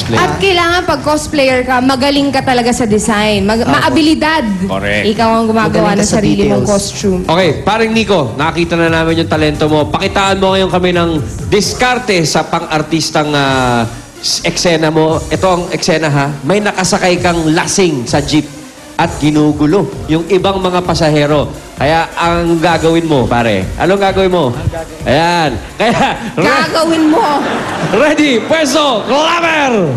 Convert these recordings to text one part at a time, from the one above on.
cosplay. At kailangan pag cosplayer ka, magaling ka talaga sa design. Maabilidad. Correct. Ikaw ang gumagawa Magaling ng ka sa sarili mong details. costume. Okay, paring Nico, nakita na namin yung talento mo. Pakitaan mo ngayon kami ng diskarte sa pang-artistang eksena mo. Ito ang eksena ha. May nakasakay kang lasing sa jeep at ginugulo yung ibang mga pasahero. Kaya ang gagawin mo, pare. Anong gagawin mo? Ayan. Kaya, Gagawin mo. ready, pwesto, clapper!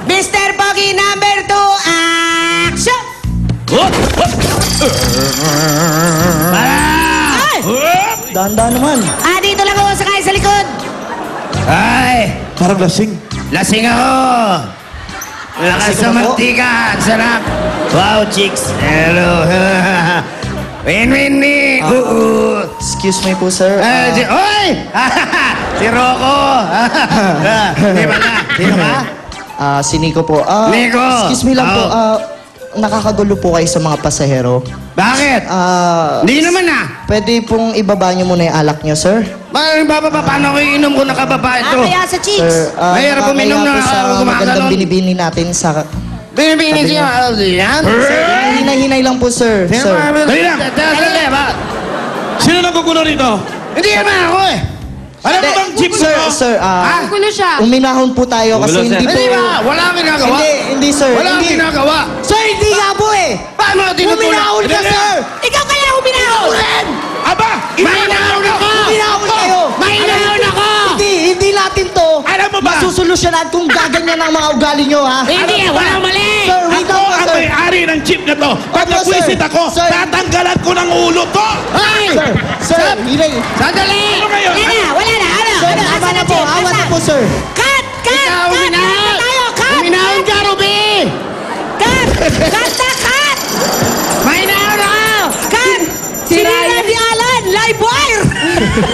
Mr. Pogi number 2, action! Ay! Dahan-dahan naman. Dito lang ako sakay sa likod. Ay! Parang lasing. Lasing ako! Lakas sa mantika! Sarap! Wow, chicks! Hello! Win-win-win! Excuse me po, sir. Oy! Si Rocco! Di ba na? Sino ka? Si Nico po. Nico! Excuse me lang po. Nakakagulo po kayo sa mga pasahero. Bakit? Hindi naman Pwede pong ibaba niyo muna yung alak niyo, sir? Paano ko iinom ko nakababa ito? Kaya sa chicks. Sir, Mahirap uminom nakakaya na po sa gumagalaw. magandang binibini natin sa... Binibini siya. Yan? Hinay-hinay lang po, sir. Sir. Dali lang! Dali ba? Sino nagkukulo rito? Hindi naman ako eh! Alam mo bang jeep Sir, mo? sir, Gulo siya. uminahon po tayo kasi Gulo, sir. hindi po... Hindi ba? Wala akong ginagawa. Hindi, sir. Wala akong Hindi. ginagawa. Sir, hindi nga po eh! Paano tinutulak? Uminahon ka, sir! Ikaw kaya huminahon! Aba! Mahinahon ako! Uminahon kayo! Mahinahon ako! Hindi natin to Alam mo ba? masusolusyonan kung gaganyan ang mga ugali nyo, ha? Hindi, walang mali! Sir, wait Ako lang po, ang sir. may-ari ng jeep na to. Pag Opo, nagwisit sir. ako, Sir. tatanggalan ko ng ulo to. Ay! Sir, hinay. Sandali! Ano ngayon? Wala na! Sir, haba na po, haba na po, sir. Cut! Cut! Ikaw, Cut! uminahon! Cut tayo! Cut! Uminahon ka, Ruby! Cut! Cut na cut! Mahinahon ako! Cut! Si Randy Allen! Live wire!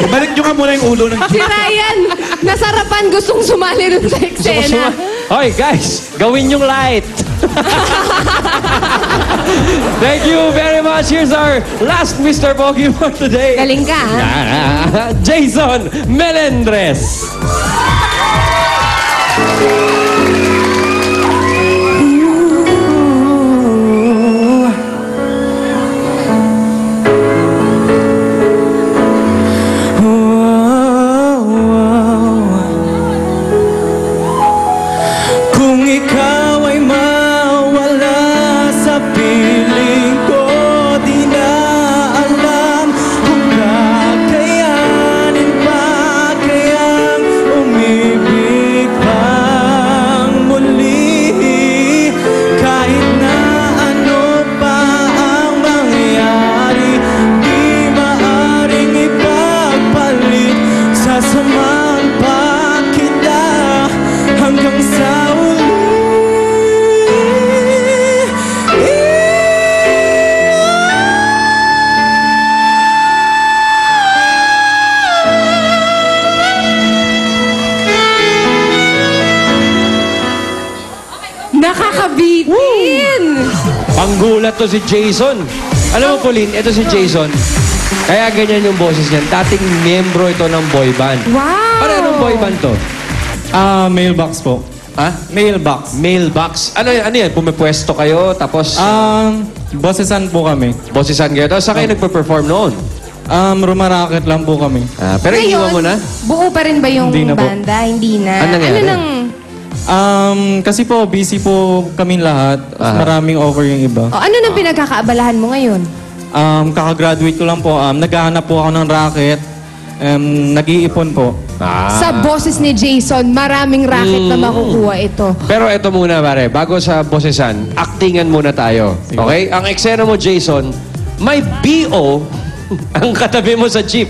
Balik nyo nga muna yung ulo ng Si jeep. Ryan, nasarapan gustong sumali dun sa eksena. Hoy, guys, gawin yung light. Thank you very much. Here's our last Mr. Pogi for today. Galing ka, ha? Jason Melendres. Kung ikaw ay mawala sa piling ko, di na alam kung kakayanin pa kayang umibig pang muli. Kahit na ano pa ang mangyari, di maaring ipagpalit. Sasamahan pa kita hanggang sa Nakakabitin! Panggulat to si Jason. Alam mo, Pauline, ito si Jason. Kaya ganyan yung boses niyan. Dating miyembro ito ng boy band. Wow! Ano anong boy band to? mailbox po. Ha? Mailbox. Mailbox. Ano yan? Pumipwesto kayo, tapos Bossesan po kami. bosisan kayo. Tapos saan kayo nagpe-perform noon? Rumaraket lang po kami. Pero iniwan mo na? Buo pa rin ba yung Hindi na po. banda? Hindi na. Ano nangyari? Ano nang... Kasi po, busy po kami lahat. Maraming over yung iba. ano nang pinagkakaabalahan mo ngayon? Kakagraduate ko lang po. Naghahanap po ako ng racket. Nag-iipon po. Sa boses ni Jason, maraming racket na makukuha ito. Pero ito muna, pare. Bago sa bosisan, actingan muna tayo. Okay? Ang eksena mo, Jason, may BO ang katabi mo sa jeep.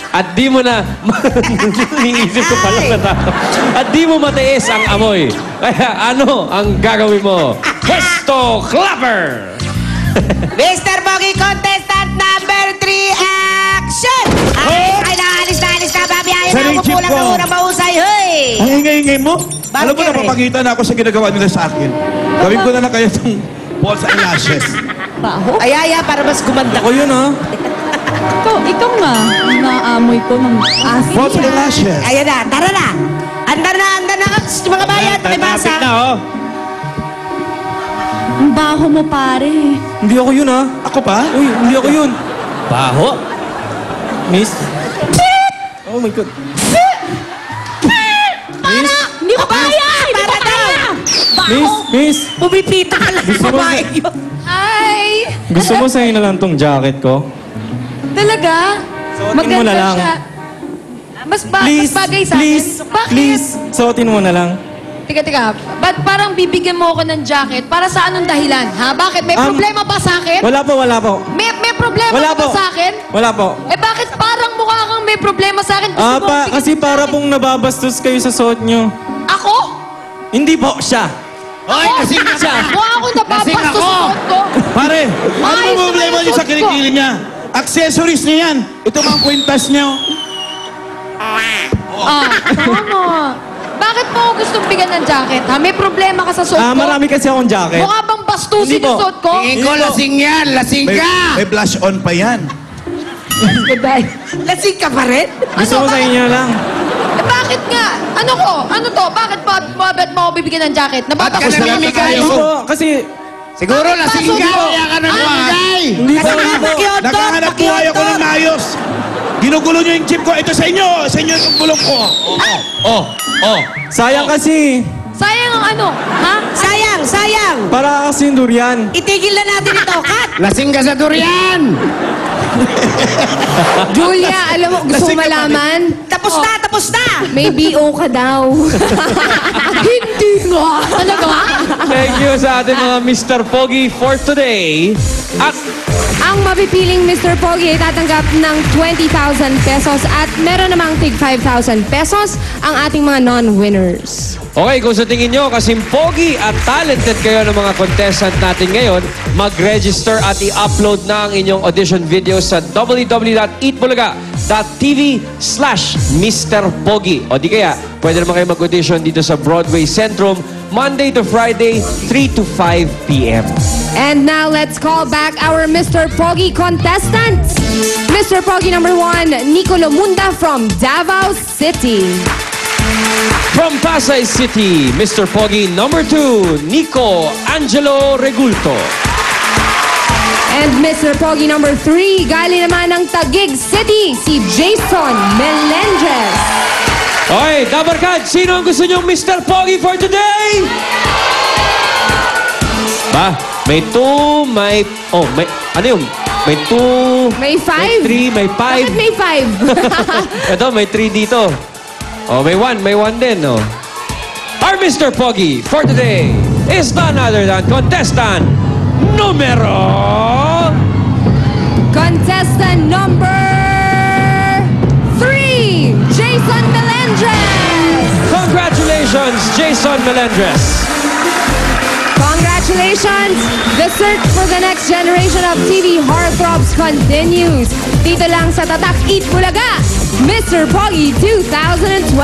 At di mo na... Niisip ko pala na tao. At di mo matiis ang amoy. Kaya ano ang gagawin mo? Pwesto Clapper! Mr. Pogi contestant number 3, action! Ay, naalis na, babiyahin Sa na ako jeep pulang ko. ng unang mahusay, hoy! Ang ingay-ingay mo. Alam mo, Bakit? napapakita na ako sa ginagawa nila sa akin. Gawin ko na lang kayo itong false eyelashes. Ay, para mas gumanda. Ako yun, ha? Ikaw nga. Naamoy ko ng asin. False eyelashes. Ayan na, tara na! Andar na, mga bayan! Malapit na, oh. Ang baho mo, pare. Hindi ako yun, ha? Ako pa? Uy, hindi ako yun. Baho. Miss? Oh my God. Hindi ko kaya! Hindi ko kaya! Miss? Pumipita ka lang sa babae yun. Ay! Gusto mo sa'yo na lang tong jacket ko? Talaga? Suotin mo na lang. siya. Mas bagay sa please, akin. Bakit? please, suotin mo na lang. Teka. Ba't parang bibigyan mo ako ng jacket? Para sa anong dahilan? Ha? Bakit? May problema ba sa akin? Wala po. May problema Wala ba po. sa akin? Wala po. Eh bakit parang mukha kang may problema sa akin? Gusto mo bigyan Kasi ng para jacket? pong nababastos kayo sa suot nyo. Ako? Hindi po, siya. Hoy, lasing ka ba? Mukha ako Lasing napapastos ako. sa suot ko. Pare, ano Ayos ba problema naman yung niyo sa suot ko. kilikili niya? Accessories niya yan. Ito mga kwintas niyo. Tama. Bakit mo ako gustong bigyan ng jacket? Ha? May problema ka sa suot ko? Marami kasi akong jacket. Mukha bang bastusin Hindi yung po. suot ko? Tingin ko lasing yan, lasing May, ka! may blush on pa yan. Goodbye. Lasing ka pa rin? Gusto mo sa bakit? inyo lang. Eh, bakit nga? Ano ko? Ano to? Bakit mo ako bibigyan ng jacket? Ba't ka Nababakos na namimigay? Hindi po, kasi... Siguro lasing ka, kaya ka namimigay! Hindi po, hindi po. Naghahanap buhay ako ng maayos. Ginugulo niyo yung chip ko. Ito sa inyo. Sa inyo yung bulong ko. Sayang kasi. Sayang ang ano? Ha? Sayang! Para kasing durian. Itigil na natin ito, Kat! Lasing ka sa durian! Julia, alam mo, gusto mo malaman? Tapos na! May BO ka daw. Hindi nga. Talaga? Thank you sa ating mga Mr. Pogi for today. At Ang mapipiling Mr. Pogi ay tatanggap ng 20,000 pesos at meron namang tig 5,000 pesos ang ating mga non-winners. okay, kung sa tingin nyo kasing pogi at talented kayo ng mga contestant natin ngayon, mag-register at i-upload na ang inyong audition video sa www.eatbulaga.tv/Mr. Pogi. O di kaya, pwede naman kayo mag-audition dito sa Broadway Centrum, Monday to Friday, 3 to 5 p.m. And now let's call back our Mr. Pogi contestants. Mr. Pogi number 1, Nico Lumunda from Davao City. From Pasay City, Mr. Pogi number 2, Nico Angelo Regulto. And Mr. Pogi number 3, galing naman ng Taguig City, si Jason Melendres. Okay, Dabarkad, sino ang gusto nyong Mr. Pogi for today? May 2, may... Oh, may... Ano yun? May 2... May 5? May 3, may 5. Bakit may 5? Ito, may 3 dito. Oh, may 1 din, oh. Our Mr. Pogi for today is none other than contestant numero... Contestant number 3, Jason Melendres. Congratulations, Jason Melendres. Congratulations! The search for the next generation of TV heartthrobs continues. Dito lang sa Tatak Eat Bulaga, Mr. Pogi 2012.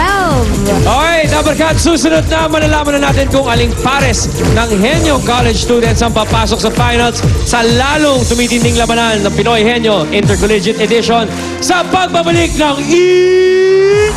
Okay, Dabarkad, susunod na malalaman na natin kung aling pares ng Henyo College students ang papasok sa finals sa lalong tumitinding labanan ng Pinoy Henyo Intercollegiate Edition sa pagbabalik ng Eat